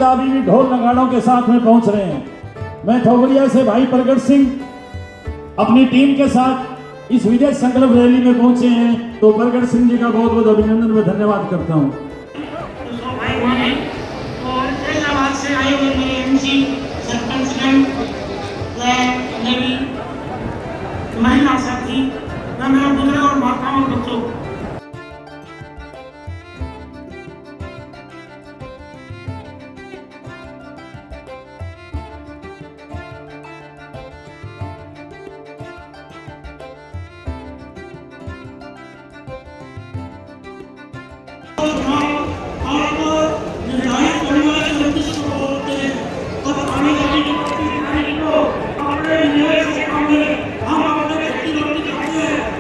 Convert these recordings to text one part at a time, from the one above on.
पिता अभी भी ढोल नगाड़ों के साथ में पहुंच रहे हैं। मैं ठोगरिया से भाई प्रगट सिंह अपनी टीम के साथ इस विजय संकल्प रैली में पहुंचे हैं, तो प्रगट सिंह जी का बहुत बहुत अभिनंदन व धन्यवाद करता हूं। और इलाहाबाद से आए हुए मेरे एमसी सरपंचगण व मेरी महिला साथी व मेरे बुजुर्ग और माताओं और बच्चों,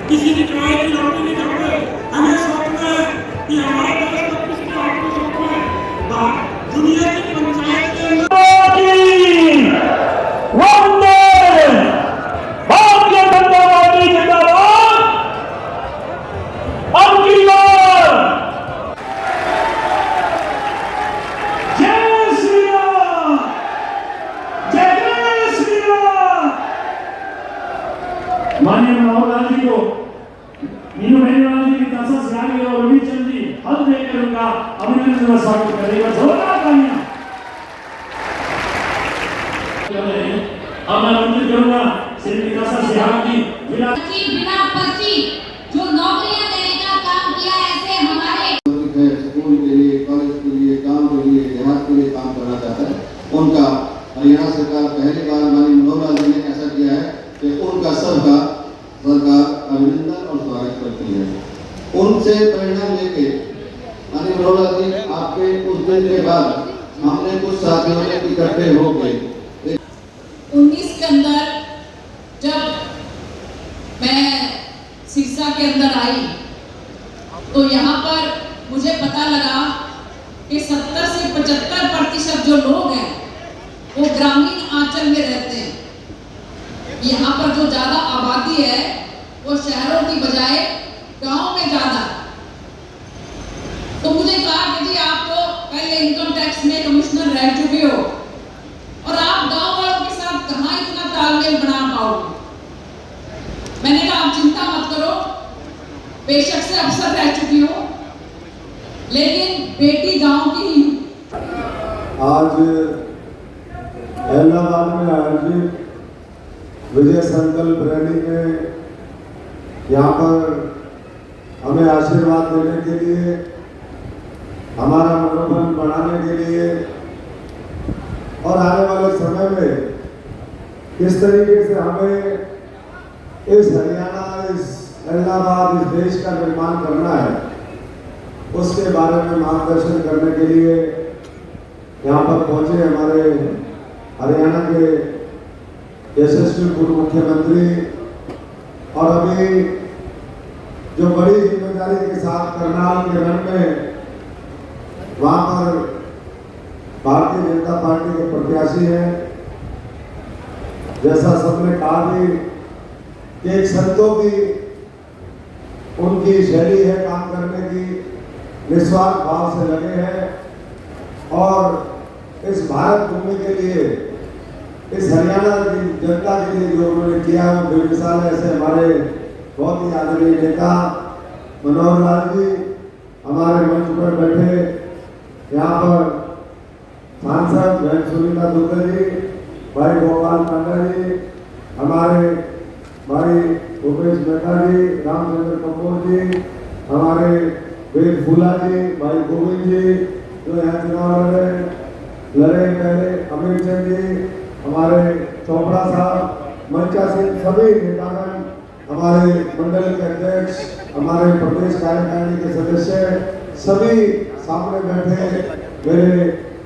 किसी भी किराए की नौकरी नहीं करते। हमें शौक है कि हमारे देश में किसी की नौकरी शौक है। दुनिया की पंचायत के अंदर भारतीय जनता पार्टी जिंदाबाद। अब की बार जय श्री राम, जय जय श्री राम। माननीय मनोहर लाल जी को मीनू बेनीवाल जी की तरफ से आगे और रविचंद जी हल देकर उनका अभिनंदन व स्वागत करेगा। जोरदार तालियां। अब मैं अनुरोध करूंगा श्री विकासा सिहाग जी बिना पर्ची जो नौकरियां देने का काम किया, ऐसे हमारे स्कूल के लिए, कॉलेज के लिए, काम के लिए, देहात के लिए काम करना चाहता है, उनका हरियाणा सरकार पहली बार माननीय मनोहर लाल जी ने ऐसा किया है कि उनका सबका सरकार अभिनंदन और स्वागत करती है। उनसे प्रेरणा लेके माननीय मनोहर लाल जी आपके उस दिन के बाद हमने कुछ साथियों ने इकट्ठे हो गए 19 के अंदर जब मैं सिरसा के अंदर आई तो यहाँ पर मुझे पता लगा कि 70 से 75% जो लोग हैं वो ग्रामीण आंचल में रहते हैं। यहाँ पर जो ज्यादा आबादी है वो शहरों की बजाय गांव में ज्यादा। तो मुझे कहा कि जी आप तो पहले इनकम टैक्स में कमिश्नर रह चुके हो और आप गांव वालों के साथ कहाँ इतना तालमेल बना पाओगे। मैंने कहा आप चिंता मत करो, बेशक से अफसर रह चुकी हो लेकिन बेटी गांव की ही। आज इलाहाबाद में आयोजित विजय संकल्प रैली में यहाँ पर हमें आशीर्वाद देने के लिए, हमारा मनोबल बढ़ाने के लिए और आने वाले समय में किस तरीके से हमें इस हरियाणा, इस इलाहाबाद, इस देश का निर्माण करना है, उसके बारे में मार्गदर्शन करने के लिए यहाँ पर पहुंचे हमारे हरियाणा के यशस्वी पूर्व मुख्यमंत्री और अभी जो बड़ी जिम्मेदारी के साथ करनाल के रण में वहां पर भारतीय जनता पार्टी के प्रत्याशी हैं। जैसा सबने कहा भी कि एक संतों की उनकी शैली है काम करने की, निस्वार्थ भाव से लगे हैं और इस भारत भूमि के लिए, इस हरियाणा की जनता के लिए जो उन्होंने किया वो बेमिसाल है। ऐसे हमारे बहुत ही आदरणीय नेता मनोहर लाल जी हमारे मंच पर बैठे, यहाँ पर सांसद बहन सुनीता दुबे जी, भाई गोपाल पांडा जी, हमारे भाई भूपेश मेहता जी, रामचंद्र कपूर जी, हमारे वेद फूला जी, भाई गोविंद जी जो यहाँ चुनाव लड़े पहले, अमित चंद जी, हमारे चोपड़ा साहब, मंचा सिंह, सभी नेतागण, हमारे मंडल के अध्यक्ष, हमारे प्रदेश कार्यकारिणी के सदस्य, सभी सामने बैठे मेरे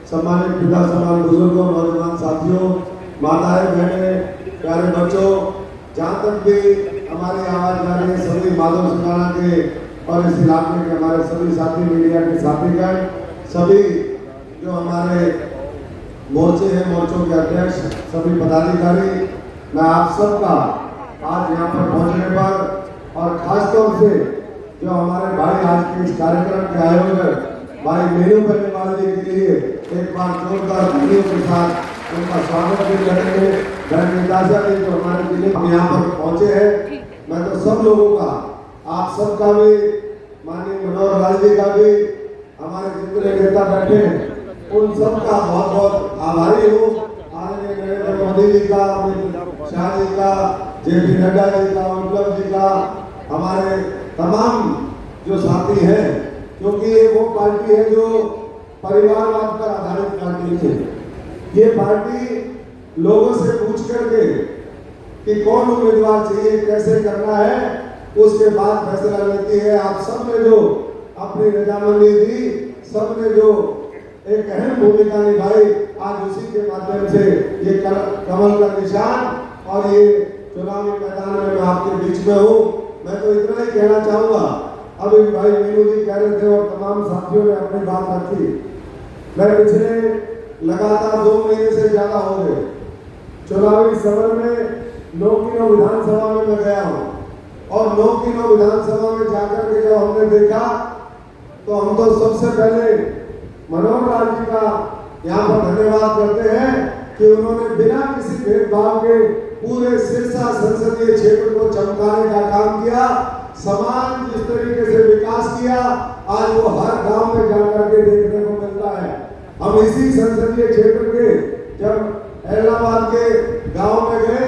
सम्मानित पिता समान बुजुर्गों, नौजवान साथियों, माताएं, बहनें, प्यारे बच्चों, जहाँ तक भी हमारी आवाज जा रही है, सभी माधव सुनाना के और इस इलाके के हमारे सभी साथी, मीडिया के साथीगण, सभी जो हमारे मोर्चे हैं, मोर्चों के अध्यक्ष, सभी पदाधिकारी, मैं आप सबका आज यहाँ पर पहुँचने पर और खासतौर से जो हमारे भाई आज के इस कार्यक्रम के आयोजक भाई मीनू बेनीवाल जी के लिए एक बार जोरदार तालियों के साथ उनका स्वागत भी करेंगे। बहन निताशा जी जो हमारे जिले में यहाँ पर पहुँचे हैं, मैं तो सब लोगों का, आप सबका भी, माननीय मनोहर लाल जी का भी, हमारे जितने नेता बैठे हैं उन सबका बहुत बहुत आभारी हूँ। आदरणीय नरेंद्र मोदी जी का, अमित शाह जी का, जेपी नड्डा जी का, विप्लव जी का, हमारे तमाम जो साथी हैं, क्योंकि ये वो पार्टी है जो परिवारवाद पर आधारित पार्टी है। ये पार्टी लोगों से पूछ करके कि कौन उम्मीदवार चाहिए, कैसे करना है, उसके बाद फैसला लेती है। आप सब ने जो अपनी रजामंदी दी, सब ने जो एक अहम भूमिका निभाई, आज उसी के माध्यम से ये कमल का निशान और ये चुनावी मैदान में मैं आपके बीच में हूँ। मैं तो इतना ही कहना चाहूँगा, अभी भाई मीनू जी कह रहे थे और तमाम साथियों ने अपनी बात रखी। मैं पिछले लगातार 2 महीने से ज्यादा हो गए चुनावी सफर में 9 विधानसभा में मैं गया हूँ, और 9 विधानसभा में जाकर के जब हमने देखा तो हम तो सबसे पहले मनोहर लाल जी का यहाँ पर धन्यवाद करते हैं कि उन्होंने बिना किसी भेदभाव के पूरे सिरसा संसदीय क्षेत्र को चमकाने का काम किया। समान जिस तरीके से विकास किया, आज वो हर गांव में जाकर के देखने को मिलता है। हम इसी संसदीय क्षेत्र के जब इलाहाबाद के गांव में गए,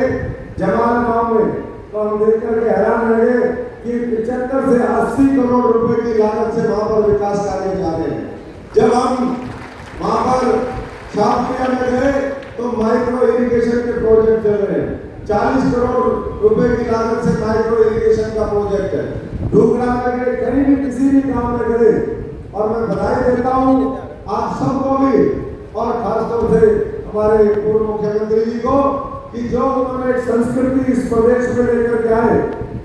जमान गांव में, तो हम देख करके हैरान रह गए कि 75 से 80 करोड़ रुपए की लागत से वहां पर विकास कार्य जा रहे हैं। जब हम वहां पर शाहपुरिया में गए तो माइक्रो इरिगेशन के प्रोजेक्ट चल रहे हैं। 40 करोड़ रुपए की लागत से माइक्रो इरिगेशन का प्रोजेक्ट है। ढूंढना में गए, कहीं भी किसी भी गांव में गए, और मैं बधाई देता हूँ आप सबको भी, और खासतौर से हमारे पूर्व मुख्यमंत्री जी को, कि जो उन्होंने एक संस्कृति इस प्रदेश में लेकर के आए,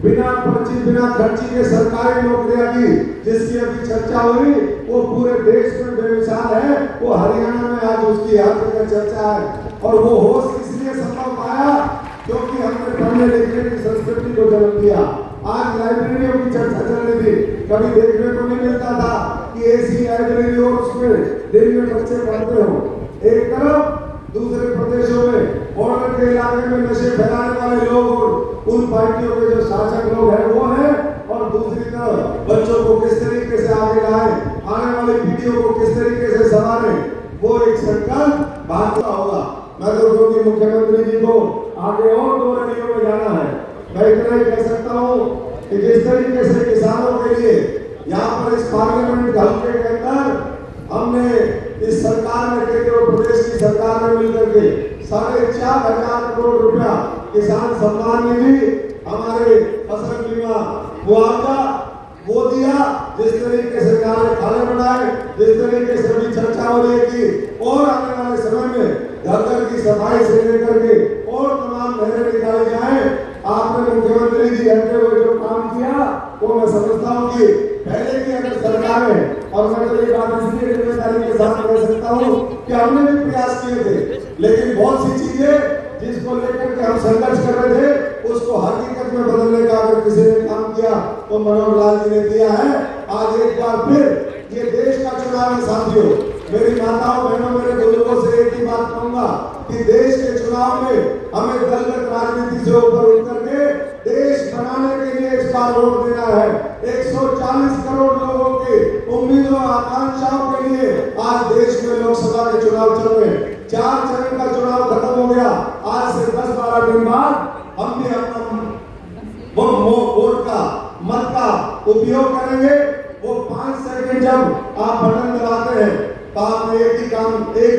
बिना पर्ची बिना खर्ची के सरकारी नौकरियां दी, जिसकी अभी चर्चा हुई, वो पूरे देश में बेमिसाल है। वो हरियाणा में आज उसकी हर जगह चर्चा है, और वो होश इसलिए संभव पाया क्योंकि हमने पढ़ने लिखने की संस्कृति को जन्म दिया। आज लाइब्रेरियों की चर्चा चल रही थी, कभी देखने को नहीं मिलता था कि ऐसी लाइब्रेरी हो उसमें दिन में बच्चे पढ़ते हो। एक तरफ दूसरे प्रदेशों में बॉर्डर के इलाके में नशे फैलाने वाले लोग और उन पार्टियों के जो शासक लोग हैं वो हैं, और दूसरी तरफ बच्चों को किस तरीके से आगे लाए, आने वाली पीढ़ियों को किस तरीके से संभालें, वो एक संकल्प भाजपा होगा। मैं तो क्योंकि मुख्यमंत्री जी को आगे और 2 रैलियों में जाना है, मैं इतना ही कह सकता हूँ कि जिस तरीके से किसानों के लिए यहाँ पर इस पार्लियामेंट हल्के के अंदर हमने इस सरकार में, केंद्र और प्रदेश की सरकार में मिलकर के 4,500 करोड़ रुपया किसान सम्मान निधि, हमारे फसल बीमा मुआवजा वो दिया, जिस तरीके से खाने बनाए, जिस तरीके से भी चर्चा हो रही है कि और आने वाले समय में घर की सफाई से लेकर के और तमाम नहरें निकाली जाए। आपने मुख्यमंत्री जी हटते हुए जो काम किया वो मैं समझता हूँ कि पहले की अगर सरकार है, और मैं तो ये बात इसलिए जिम्मेदारी के साथ कह सकता हूँ कि हमने भी प्रयास किए थे, लेकिन बहुत सी चीजें जिसको लेकर के हम संघर्ष कर रहे थे उसको हकीकत में बदलने का अगर किसी ने काम किया तो मनोहर लाल जी ने दिया है। आज एक बार फिर ये देश का चुनाव है साथियों, मेरी माताओं बहनों मेरे बुजुर्गों से एक ही बात कहूंगा कि देश के चुनाव में हमें दलगत राजनीति से ऊपर उठ करके देश बनाने के लिए इस बार वोट देना है। 140 करोड़ लोगों के उम्मीदों आकांक्षाओं के लिए आज देश में लोकसभा के चुनाव चल रहे हैं। 4 चरण का चुनाव खत्म हो गया, आज से 10-12 दिन बाद हम भी अपना वोट का मत का उपयोग करेंगे। वो 5 सेकंड जब आप बटन दबाते हैं तो आपने एक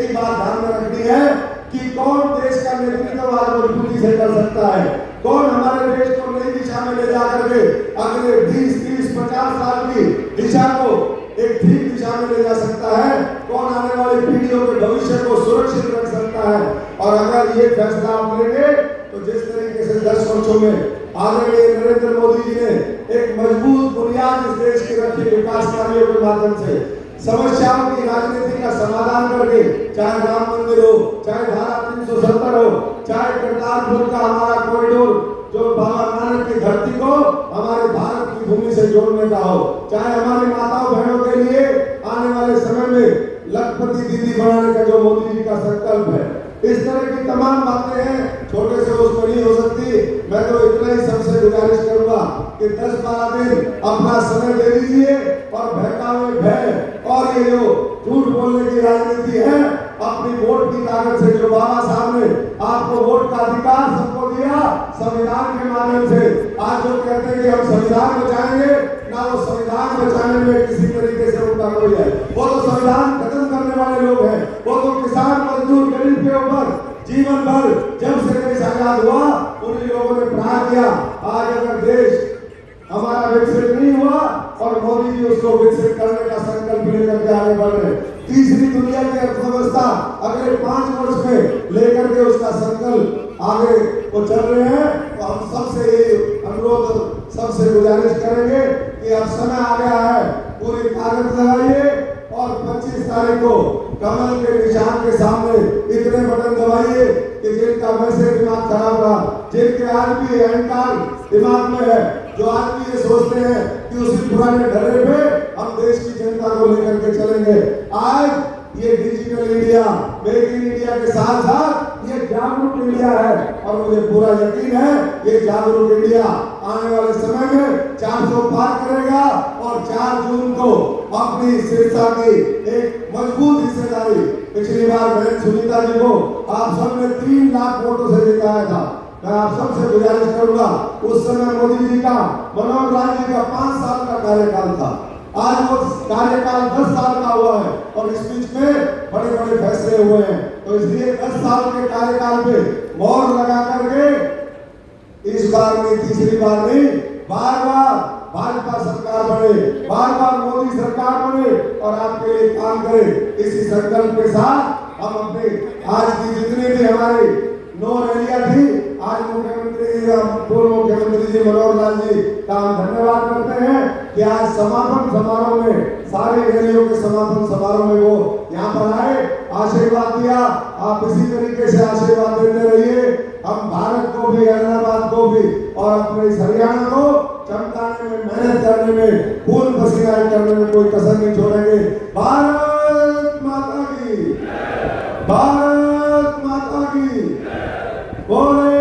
ही बात ध्यान में रखनी है कि कौन देश का नेतृत्व आज मजबूती से कर सकता है, कौन हमारे देश को नई दिशा में ले जाकर के अगले 20, 30, 50 साल की दिशा को एक ठीक दिशा में ले जा सकता है, कौन आने वाली पीढ़ियों के भविष्य को सुरक्षित रख सकता है। और अगर ये फैसला आप लेंगे तो जिस तरीके से 10 वर्षों में आदरणीय नरेंद्र मोदी जी ने एक मजबूत बुनियाद इस देश की रखी विकास कार्यों के माध्यम से, समस्याओं की राजनीति का समाधान करके, चाहे राम मंदिर हो, चाहे धारा 370 हो, चाहे करतारपुर का हमारा कॉरिडोर जो बाबा नानक की धरती को हमारे भारत की भूमि से जोड़ने का हो, चाहे हमारी माताओं बहनों के लिए आने वाले समय में लखपति दीदी बनाने का जो मोदी जी का संकल्प है, इस तरह की तमाम बातें हैं, छोटे से उसमें नहीं हो सकती। मैं तो इतना ही सबसे गुजारिश करूंगा कि 10-12 दिन अपना समय दे दीजिए और बहकावे भय और ये जो झूठ बोलने की राजनीति है, अपनी वोट की ताकत से, जो बाबा साहब ने आपको वोट का अधिकार सबको दिया संविधान के माध्यम से, आज जो कहते हैं कि हम संविधान बचाएंगे, ना वो संविधान बचाने में किसी तरीके से उनका कोई है, वो तो संविधान खत्म करने वाले लोग हैं। वो तो किसान मजदूर गरीब के ऊपर जीवन भर जब से देश आजाद हुआ उन्हीं लोगों ने प्रहार किया। आज अगर देश हमारा विकसित नहीं हुआ और मोदी जी उसको विकसित करने का संकल्प लेकर के आगे बढ़ रहे, तीसरी दुनिया की अर्थव्यवस्था अगले 5 वर्ष में लेकर के उसका संकल्प आगे वो चल रहे हैं। तो हम सबसे ये अनुरोध, सबसे गुजारिश करेंगे कि अब समय आ गया है, पूरी ताकत लगाइए और 25 तारीख को कमल के निशान के सामने इतने बटन दबाइए कि जिनका वैसे दिमाग खराब रहा, जिनके आज भी अहंकार दिमाग में है, जो आज भी ये सोचते हैं कि उसी पुराने ढर्रे पे हम देश की जनता को लेकर के चलेंगे। आज ये digital India, make in India के साथ साथ ये जागरूक इंडिया है और मुझे पूरा यकीन है ये जागरूक इंडिया आने वाले समय में 400 पार करेगा और 4 जून को अपनी सिरसा की एक मजबूत हिस्सेदारी, पिछली बार बहन सुनीता जी को आप सबने 3 लाख वोटों से जिताया था। मैं आप सबसे गुजारिश करूंगा, उस समय मोदी जी का, मनोहर लाल जी का 5 साल का कार्यकाल था, आज वो कार्यकाल 10 साल का हुआ है और इस बीच में बड़े बड़े फैसले हुए हैं। तो इसलिए 10 साल के कार्यकाल पे मोहर लगा करके इस बार नहीं, तीसरी बार नहीं, बार-बार भाजपा सरकार बने, बार-बार मोदी सरकार बने और आपके लिए काम करे। इसी संकल्प के साथ हम अपने आज की जितनी भी हमारी 9 रैलियां थी, आज मुख्यमंत्री पूर्व मुख्यमंत्री जी मनोहर लाल जी का हम धन्यवाद करते हैं कि आज समापन समारोह में, सारी रैलियों के समापन समारोह में वो यहाँ पर आए, आशीर्वाद दिया। आप इसी तरीके से आशीर्वाद देते रहिए। हम भारत को भी, हैदराबाद को भी और अपने इस हरियाणा को चमकाने में, मेहनत करने में, खून पसीना करने में कोई कसर नहीं छोड़ेंगे। भारत माता की, भारत माता की, बोले